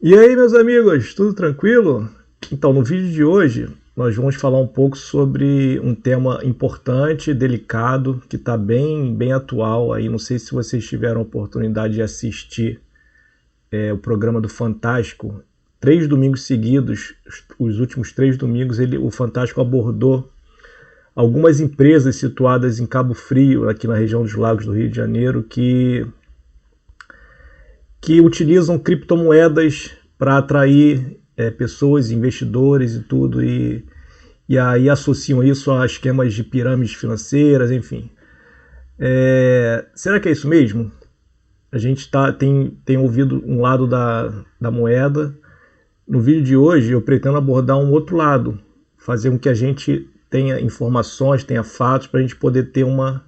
E aí, meus amigos, tudo tranquilo? Então, no vídeo de hoje, nós vamos falar um pouco sobre um tema importante, delicado, que está bem atual aí. Não sei se vocês tiveram a oportunidade de assistir o programa do Fantástico. 3 domingos seguidos, os últimos 3 domingos, o Fantástico abordou algumas empresas situadas em Cabo Frio, aqui na região dos Lagos do Rio de Janeiro, que utilizam criptomoedas para atrair pessoas, investidores e tudo, e aí associam isso a esquemas de pirâmides financeiras, enfim. Será que é isso mesmo? A gente tem ouvido um lado da moeda. No vídeo de hoje eu pretendo abordar um outro lado, fazer com que a gente tenha informações, tenha fatos, para a gente poder ter uma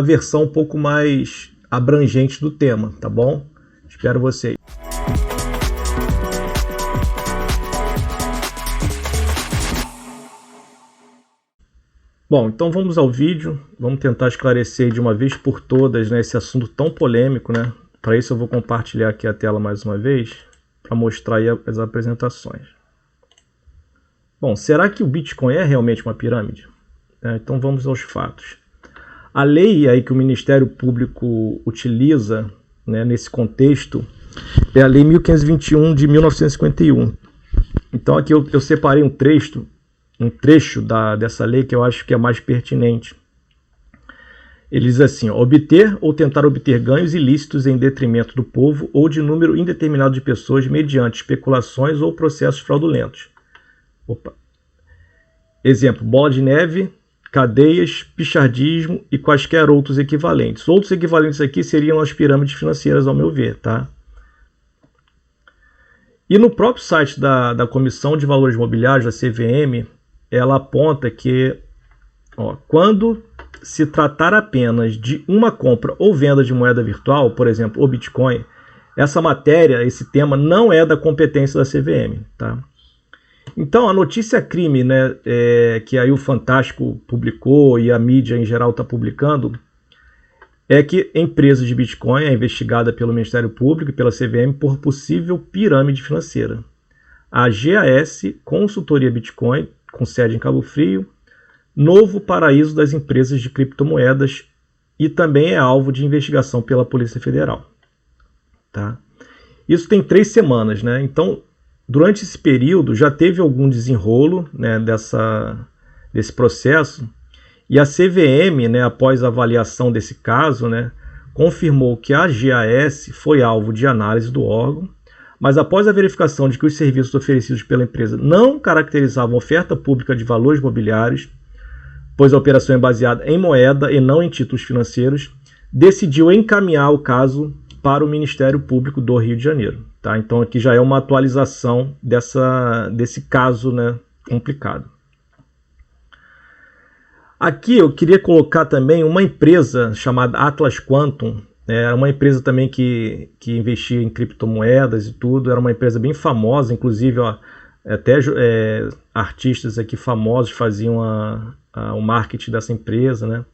versão um pouco mais abrangente do tema, tá bom? Espero vocês. Bom, então vamos ao vídeo, vamos tentar esclarecer de uma vez por todas, né, esse assunto tão polêmico, né? Para isso eu vou compartilhar aqui a tela mais uma vez, para mostrar aí as apresentações. Bom, será que o Bitcoin é realmente uma pirâmide? Então vamos aos fatos. A lei aí que o Ministério Público utiliza, né, nesse contexto é a Lei 1521 de 1951. Então aqui eu separei um trecho dessa lei que eu acho que é mais pertinente. Ele diz assim: obter ou tentar obter ganhos ilícitos em detrimento do povo ou de número indeterminado de pessoas mediante especulações ou processos fraudulentos. Exemplo: bola de neve, cadeias, pichardismo e quaisquer outros equivalentes. Outros equivalentes aqui seriam as pirâmides financeiras, ao meu ver, tá? E no próprio site da Comissão de Valores Mobiliários, da CVM, ela aponta que quando se tratar apenas de uma compra ou venda de moeda virtual, por exemplo, o Bitcoin, essa matéria, esse tema não é da competência da CVM, tá? Então, a notícia crime, né, que aí o Fantástico publicou e a mídia em geral está publicando, é que empresa de Bitcoin é investigada pelo Ministério Público e pela CVM por possível pirâmide financeira. A GAS Consultoria Bitcoin, com sede em Cabo Frio, novo paraíso das empresas de criptomoedas, e também é alvo de investigação pela Polícia Federal. Tá? Isso tem 3 semanas, né? Então, durante esse período já teve algum desenrolo, né, desse processo, e a CVM, né, após a avaliação desse caso, né, confirmou que a GAS foi alvo de análise do órgão, mas após a verificação de que os serviços oferecidos pela empresa não caracterizavam oferta pública de valores mobiliários, pois a operação é baseada em moeda e não em títulos financeiros, decidiu encaminhar o caso para o Ministério Público do Rio de Janeiro. Tá? Então aqui já é uma atualização desse caso, né, complicado. Aqui eu queria colocar também uma empresa chamada Atlas Quantum. Era uma empresa também que investia em criptomoedas e tudo. Era uma empresa bem famosa, inclusive até artistas aqui famosos faziam o marketing dessa empresa, né?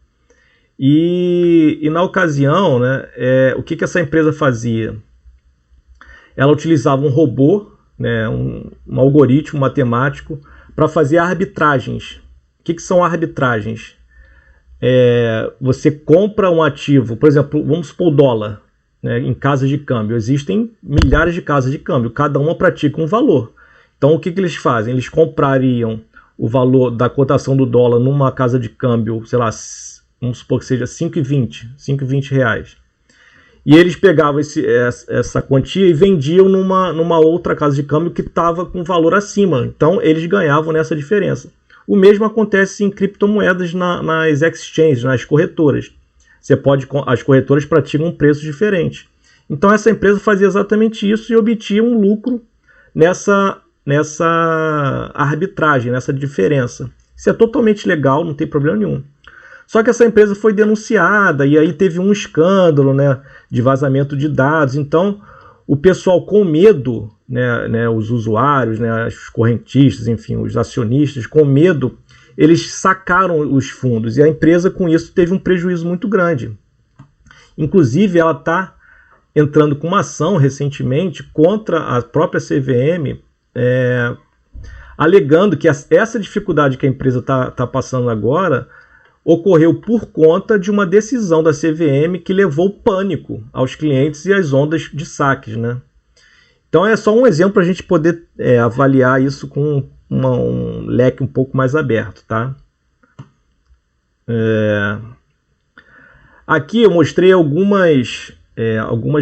E na ocasião, né, o que essa empresa fazia? Ela utilizava um robô, né, um algoritmo matemático para fazer arbitragens. O que são arbitragens? Você compra um ativo, por exemplo, vamos supor o dólar, né, em casas de câmbio. Existem milhares de casas de câmbio, cada uma pratica um valor. Então o que eles fazem? Eles comprariam o valor da cotação do dólar numa casa de câmbio, sei lá, vamos supor que seja 5,20 reais. E eles pegavam essa quantia e vendiam numa outra casa de câmbio que estava com valor acima. Então eles ganhavam nessa diferença. O mesmo acontece em criptomoedas nas exchanges, nas corretoras. As corretoras praticam um preço diferente. Então essa empresa fazia exatamente isso e obtinha um lucro nessa arbitragem, nessa diferença. Isso é totalmente legal, não tem problema nenhum. Só que essa empresa foi denunciada e aí teve um escândalo, né, de vazamento de dados. Então o pessoal com medo, né, os usuários, né, os correntistas, enfim, os acionistas, com medo, eles sacaram os fundos e a empresa com isso teve um prejuízo muito grande. Inclusive ela está entrando com uma ação recentemente contra a própria CVM, alegando que essa dificuldade que a empresa está passando agora ocorreu por conta de uma decisão da CVM que levou pânico aos clientes e às ondas de saques, né? Então é só um exemplo para a gente poder avaliar isso com um leque um pouco mais aberto, tá? Aqui eu mostrei algumas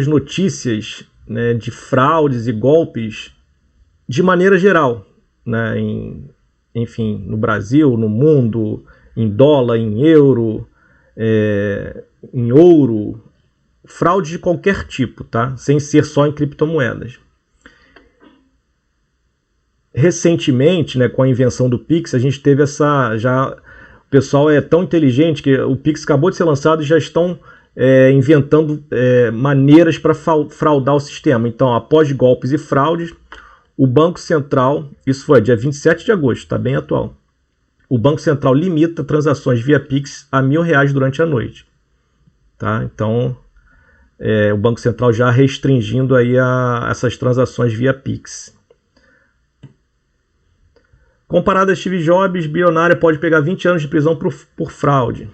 notícias, né, de fraudes e golpes de maneira geral, né, enfim, no Brasil, no mundo, em dólar, em euro, em ouro, fraude de qualquer tipo, tá? Sem ser só em criptomoedas. Recentemente, né, com a invenção do Pix, a gente teve o pessoal é tão inteligente que o Pix acabou de ser lançado e já estão inventando maneiras para fraudar o sistema. Então, após golpes e fraudes, o Banco Central, isso foi dia 27 de agosto, está bem atual, o Banco Central limita transações via Pix a R$1.000 durante a noite. Tá? Então, o Banco Central já restringindo aí essas transações via Pix. Comparado a Steve Jobs, bilionário pode pegar 20 anos de prisão por fraude.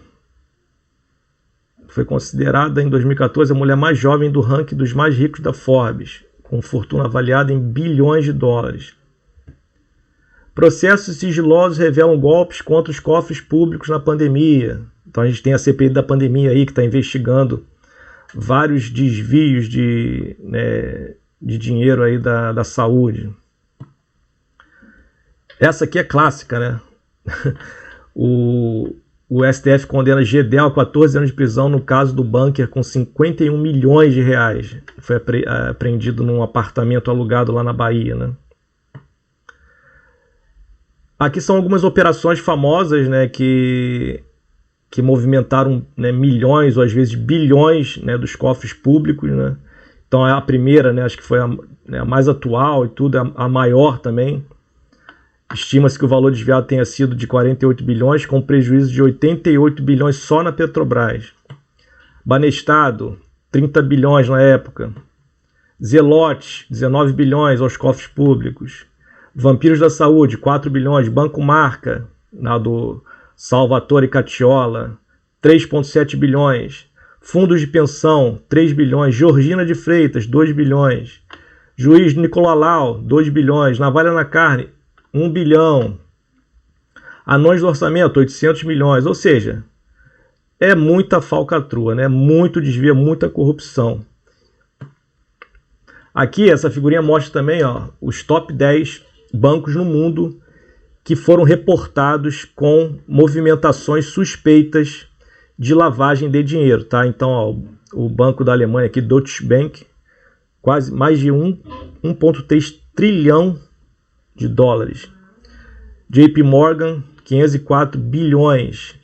Foi considerada em 2014 a mulher mais jovem do ranking dos mais ricos da Forbes, com fortuna avaliada em bilhões de dólares. Processos sigilosos revelam golpes contra os cofres públicos na pandemia. Então a gente tem a CPI da pandemia aí que está investigando vários desvios de dinheiro aí da saúde. Essa aqui é clássica, né? O STF condena Gedel a 14 anos de prisão no caso do bunker com 51 milhões de reais. Foi apreendido num apartamento alugado lá na Bahia, né? Aqui são algumas operações famosas, né, que movimentaram, né, milhões ou às vezes bilhões, né, dos cofres públicos, né? Então a primeira, né, acho que foi a mais atual e tudo, a maior também. Estima-se que o valor desviado tenha sido de 48 bilhões, com prejuízo de 88 bilhões só na Petrobras. Banestado, 30 bilhões na época. Zelote, 19 bilhões aos cofres públicos. Vampiros da Saúde, 4 bilhões. Banco Marca, do Salvatore Cacciola, 3,7 bilhões. Fundos de pensão, 3 bilhões. Georgina de Freitas, 2 bilhões. Juiz Nicolau, 2 bilhões. Navalha na Carne, 1 bilhão. Anões do orçamento, 800 milhões. Ou seja, é muita falcatrua, né? Muito desvio, muita corrupção. Aqui, essa figurinha mostra também, ó, os top 10 bancos no mundo que foram reportados com movimentações suspeitas de lavagem de dinheiro, tá? Então, ó, o banco da Alemanha aqui, Deutsche Bank, quase mais de 1,3 trilhão de dólares. JP Morgan, 504 bilhões.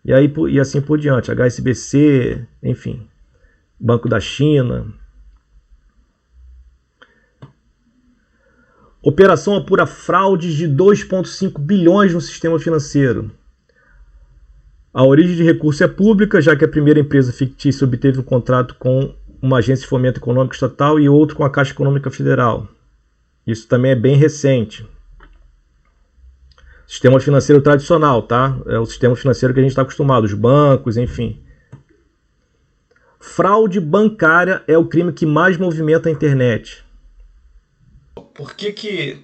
E assim por diante. HSBC, enfim. Banco da China. Operação apura fraudes de 2,5 bilhões no sistema financeiro. A origem de recurso é pública, já que a primeira empresa fictícia obteve um contrato com uma agência de fomento econômico estatal e outro com a Caixa Econômica Federal. Isso também é bem recente. Sistema financeiro tradicional, tá? É o sistema financeiro que a gente está acostumado, os bancos, enfim. Fraude bancária é o crime que mais movimenta a internet. Por que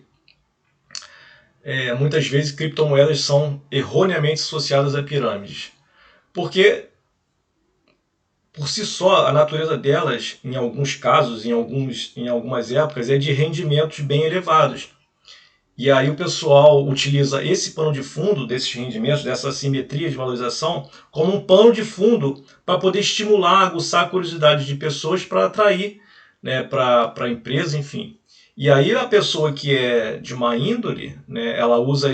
muitas vezes criptomoedas são erroneamente associadas a pirâmides? Porque, por si só, a natureza delas, em alguns casos, em algumas épocas, é de rendimentos bem elevados. E aí o pessoal utiliza esse pano de fundo desses rendimentos, dessa assimetria de valorização, como um pano de fundo para poder estimular, aguçar a curiosidade de pessoas para atrair, né, para a empresa, enfim. E aí a pessoa que é de má índole, né, ela usa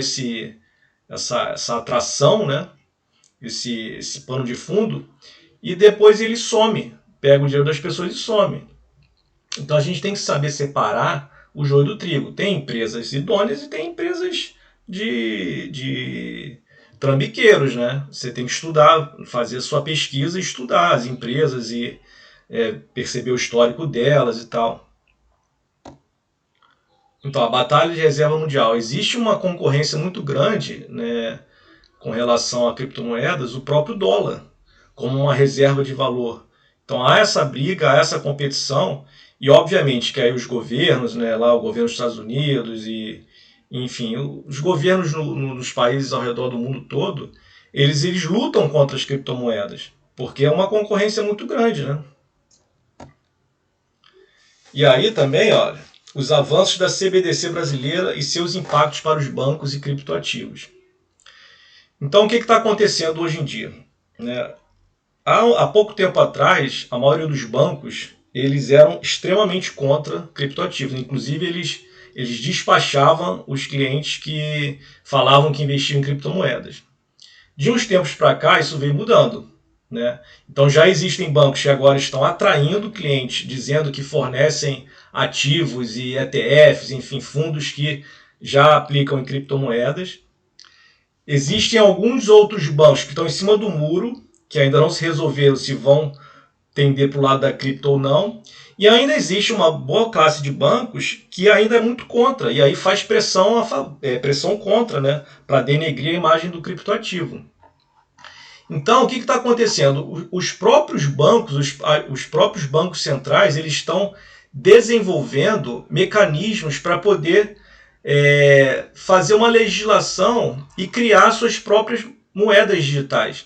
essa atração, né, esse pano de fundo, e depois ele some, pega o dinheiro das pessoas e some. Então a gente tem que saber separar o joio do trigo. Tem empresas idôneas e tem empresas de trambiqueiros, né? Você tem que estudar, fazer a sua pesquisa e estudar as empresas e perceber o histórico delas e tal. Então, a batalha de reserva mundial. Existe uma concorrência muito grande, né, com relação a criptomoedas, o próprio dólar, como uma reserva de valor. Então, há essa briga, há essa competição, e obviamente que aí os governos, né, lá o governo dos Estados Unidos e, enfim, os governos nos países ao redor do mundo todo, eles lutam contra as criptomoedas, porque é uma concorrência muito grande, né? E aí também, olha, os avanços da CBDC brasileira e seus impactos para os bancos e criptoativos. Então, o que está acontecendo hoje em dia? Né? Há pouco tempo atrás, a maioria dos bancos eles eram extremamente contra criptoativos. Inclusive, eles despachavam os clientes que falavam que investiam em criptomoedas. De uns tempos para cá, isso veio mudando. Né? Então, já existem bancos que agora estão atraindo clientes, dizendo que fornecem ativos e ETFs, enfim, fundos que já aplicam em criptomoedas. Existem alguns outros bancos que estão em cima do muro, que ainda não se resolveram se vão tender para o lado da cripto ou não. E ainda existe uma boa classe de bancos que ainda é muito contra, e aí faz pressão contra, né, para denegrir a imagem do criptoativo. Então, o que está acontecendo? Os próprios bancos, os próprios bancos centrais, eles estão desenvolvendo mecanismos para poder fazer uma legislação e criar suas próprias moedas digitais.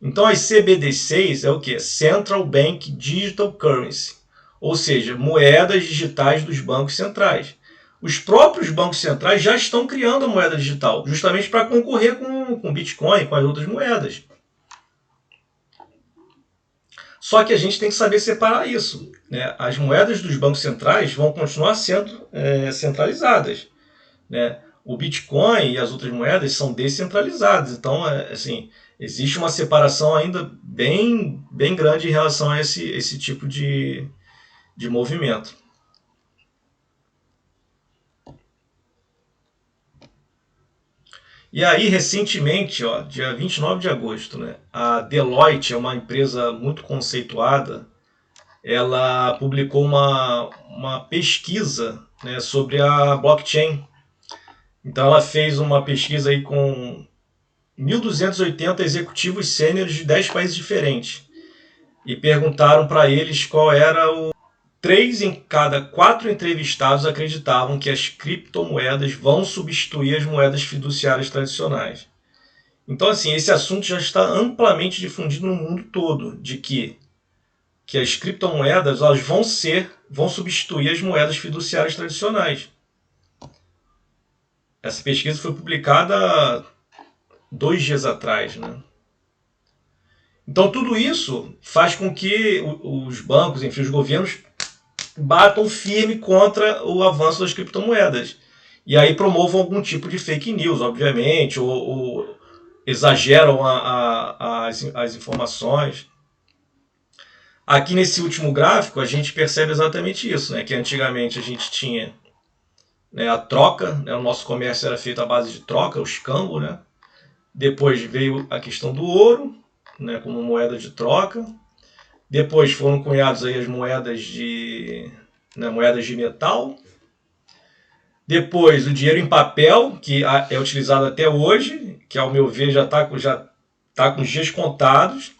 Então, as CBDCs é o quê? Central Bank Digital Currency, ou seja, moedas digitais dos bancos centrais. Os próprios bancos centrais já estão criando a moeda digital, justamente para concorrer com o Bitcoin, com as outras moedas. Só que a gente tem que saber separar isso. Né? As moedas dos bancos centrais vão continuar sendo centralizadas. Né? O Bitcoin e as outras moedas são descentralizadas. Então, assim, existe uma separação ainda bem grande em relação a esse tipo de movimento. E aí, recentemente, dia 29 de agosto, né, a Deloitte, é uma empresa muito conceituada, ela publicou uma pesquisa, né, sobre a blockchain. Então ela fez uma pesquisa aí com 1.280 executivos sêniores de 10 países diferentes. E perguntaram para eles qual era o... 3 em cada 4 entrevistados acreditavam que as criptomoedas vão substituir as moedas fiduciárias tradicionais. Então, assim, esse assunto já está amplamente difundido no mundo todo, de que as criptomoedas elas vão substituir as moedas fiduciárias tradicionais. Essa pesquisa foi publicada 2 dias atrás, né? Então, tudo isso faz com que os bancos, enfim, os governos batam firme contra o avanço das criptomoedas. E aí promovam algum tipo de fake news, obviamente, ou exageram as informações. Aqui nesse último gráfico a gente percebe exatamente isso, né? Que antigamente a gente tinha, né, a troca, né? O nosso comércio era feito à base de troca, o escambo, né? Depois veio a questão do ouro, né, como moeda de troca. Depois foram cunhados aí as moedas de metal. Depois o dinheiro em papel, que é utilizado até hoje, que ao meu ver já está com os dias contados.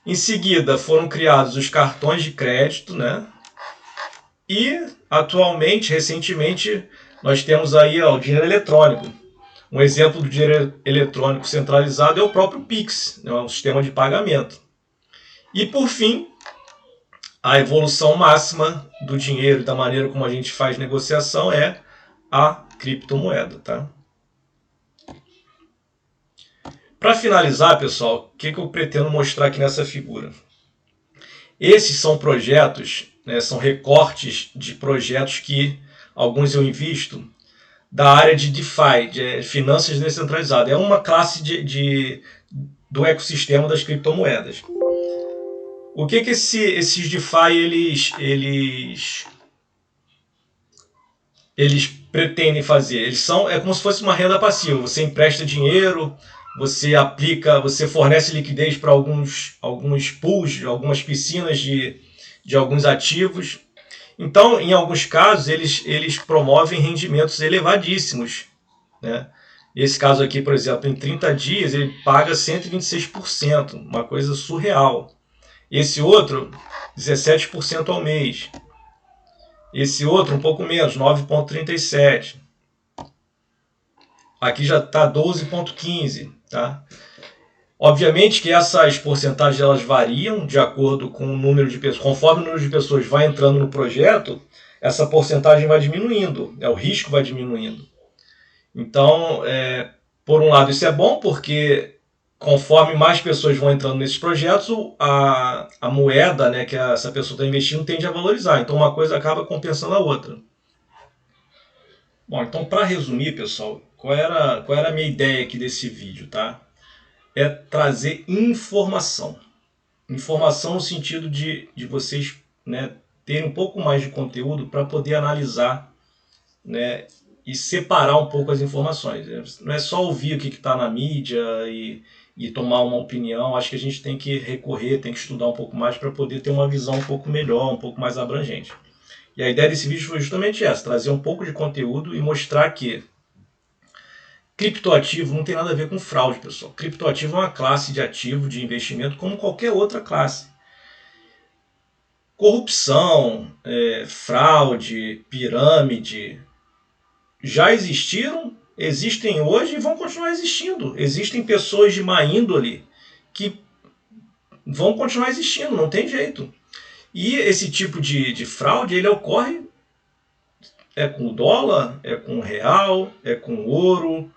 Em seguida foram criados os cartões de crédito, né? E atualmente, recentemente, nós temos aí o dinheiro eletrônico. Um exemplo do dinheiro eletrônico centralizado é o próprio Pix, né? Um sistema de pagamento. E por fim, a evolução máxima do dinheiro e da maneira como a gente faz negociação é a criptomoeda, tá? Para finalizar, pessoal, o que eu pretendo mostrar aqui nessa figura? Esses são projetos, né, são recortes de projetos que alguns eu invisto da área de DeFi, de finanças descentralizadas. É uma classe do ecossistema das criptomoedas. O que esses DeFi eles pretendem fazer? É como se fosse uma renda passiva. Você empresta dinheiro você fornece liquidez para alguns pools, algumas piscinas de alguns ativos. Então, em alguns casos, eles promovem rendimentos elevadíssimos, né? Esse caso aqui, por exemplo, em 30 dias, ele paga 126%, uma coisa surreal. Esse outro, 17% ao mês. Esse outro, um pouco menos, 9,37%. Aqui já está 12,15%. Tá? Obviamente que essas porcentagens elas variam de acordo com o número de pessoas. Conforme o número de pessoas vai entrando no projeto, essa porcentagem vai diminuindo, o risco vai diminuindo. Então, por um lado, isso é bom, porque conforme mais pessoas vão entrando nesses projetos, a moeda, né, que essa pessoa está investindo tende a valorizar. Então, uma coisa acaba compensando a outra. Bom, então, para resumir, pessoal, qual era a minha ideia aqui desse vídeo, tá? É trazer informação. Informação no sentido de vocês, né, terem um pouco mais de conteúdo para poder analisar, né, e separar um pouco as informações. Não é só ouvir o que está na mídia e tomar uma opinião. Acho que a gente tem que recorrer, tem que estudar um pouco mais para poder ter uma visão um pouco melhor, um pouco mais abrangente. E a ideia desse vídeo foi justamente essa, trazer um pouco de conteúdo e mostrar que criptoativo não tem nada a ver com fraude, pessoal. Criptoativo é uma classe de ativo de investimento como qualquer outra classe. Corrupção, fraude, pirâmide, já existiram, existem hoje e vão continuar existindo. Existem pessoas de má índole que vão continuar existindo, não tem jeito. E esse tipo de fraude, ele ocorre com o dólar, com o real, com o ouro,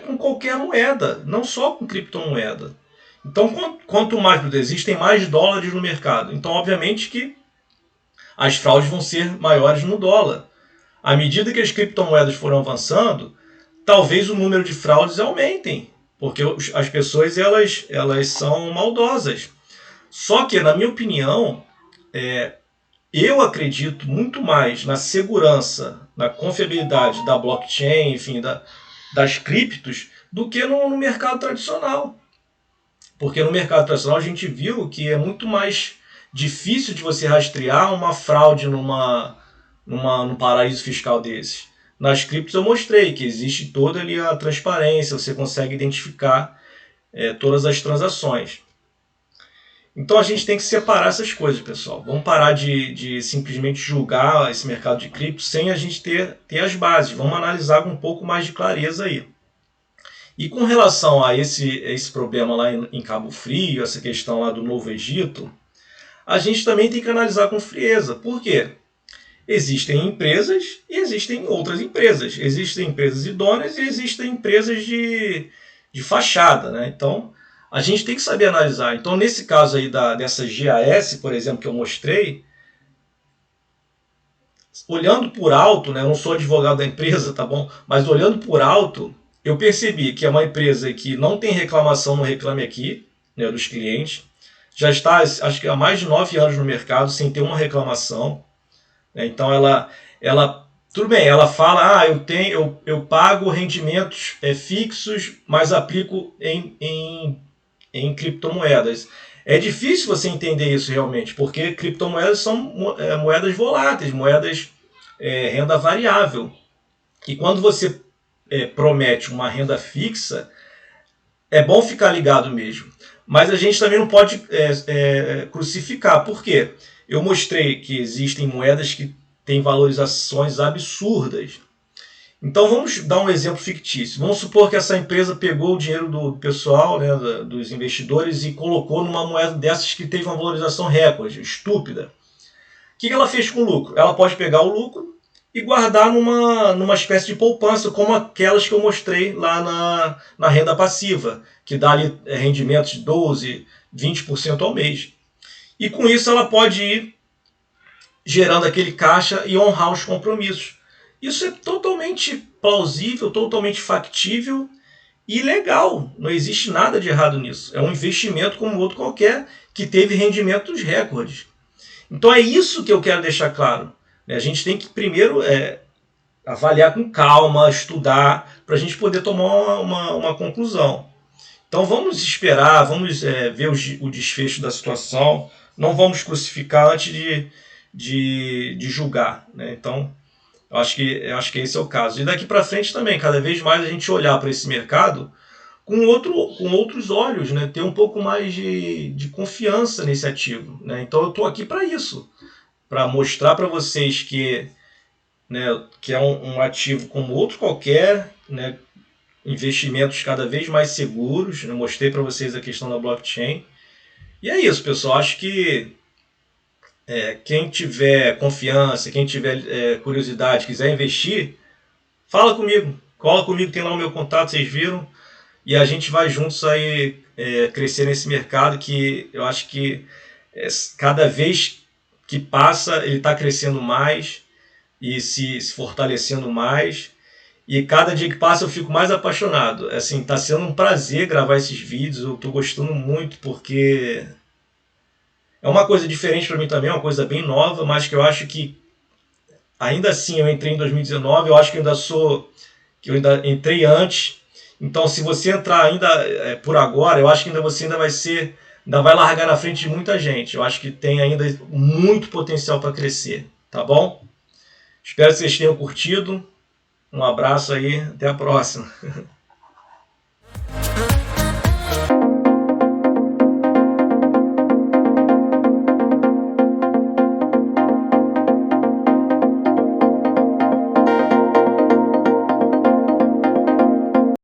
com qualquer moeda, não só com criptomoeda. Então, quanto mais existem mais dólares no mercado. Então, obviamente que as fraudes vão ser maiores no dólar. À medida que as criptomoedas foram avançando, talvez o número de fraudes aumentem, porque as pessoas elas são maldosas. Só que, na minha opinião, eu acredito muito mais na segurança, na confiabilidade da blockchain, enfim, das criptos, do que no mercado tradicional. Porque no mercado tradicional a gente viu que é muito mais difícil de você rastrear uma fraude num paraíso fiscal desses. Nas criptos eu mostrei que existe toda ali a transparência, você consegue identificar todas as transações. Então a gente tem que separar essas coisas, pessoal. Vamos parar de simplesmente julgar esse mercado de cripto sem a gente ter as bases. Vamos analisar com um pouco mais de clareza aí. E com relação a esse problema lá em Cabo Frio, essa questão lá do Novo Egito, a gente também tem que analisar com frieza. Por quê? Existem empresas e existem outras empresas. Existem empresas idôneas e existem empresas de fachada, né? Então, a gente tem que saber analisar. Então, nesse caso aí dessa GAS, por exemplo, que eu mostrei, olhando por alto, né? Eu não sou advogado da empresa, tá bom? Mas olhando por alto, eu percebi que é uma empresa que não tem reclamação no Reclame Aqui, né, dos clientes. Já está, acho que há mais de 9 anos no mercado sem ter uma reclamação. Então ela tudo bem, ela fala, eu pago rendimentos fixos, mas aplico em criptomoedas. É difícil você entender isso realmente, porque criptomoedas são moedas voláteis, moedas renda variável. E quando você promete uma renda fixa, é bom ficar ligado mesmo. Mas a gente também não pode crucificar. Por quê? Eu mostrei que existem moedas que têm valorizações absurdas. Então vamos dar um exemplo fictício. Vamos supor que essa empresa pegou o dinheiro do pessoal, né, dos investidores, e colocou numa moeda dessas que teve uma valorização recorde, estúpida. O que ela fez com o lucro? Ela pode pegar o lucro e guardar numa espécie de poupança, como aquelas que eu mostrei lá na renda passiva, que dá ali rendimentos de 12%, 20% ao mês. E com isso ela pode ir gerando aquele caixa e honrar os compromissos. Isso é totalmente plausível, totalmente factível e legal. Não existe nada de errado nisso. É um investimento como outro qualquer que teve rendimentos recordes. Então é isso que eu quero deixar claro. A gente tem que primeiro avaliar com calma, estudar, para a gente poder tomar uma conclusão. Então vamos esperar, vamos ver o desfecho da situação, não vamos crucificar antes de julgar, né? Então eu acho que esse é o caso. E daqui para frente também, cada vez mais a gente olhar para esse mercado com outros olhos, né? Ter um pouco mais de confiança nesse ativo, né? Então eu estou aqui para isso, para mostrar para vocês né, que é um ativo como outro qualquer, né? Investimentos cada vez mais seguros. Eu mostrei para vocês a questão da blockchain. E é isso, pessoal. Acho que quem tiver confiança, quem tiver curiosidade, quiser investir, fala comigo. Cola comigo, tem lá o meu contato, vocês viram. E a gente vai juntos aí crescer nesse mercado que eu acho que cada vez que passa ele está crescendo mais e se fortalecendo mais. E cada dia que passa eu fico mais apaixonado. Assim, tá sendo um prazer gravar esses vídeos. Eu tô gostando muito porque é uma coisa diferente para mim também, uma coisa bem nova, mas que eu acho que ainda assim eu entrei em 2019, eu acho que eu ainda entrei antes. Então, se você entrar ainda por agora, eu acho que você ainda vai largar na frente de muita gente. Eu acho que tem ainda muito potencial para crescer, tá bom? Espero que vocês tenham curtido. Um abraço aí, até a próxima.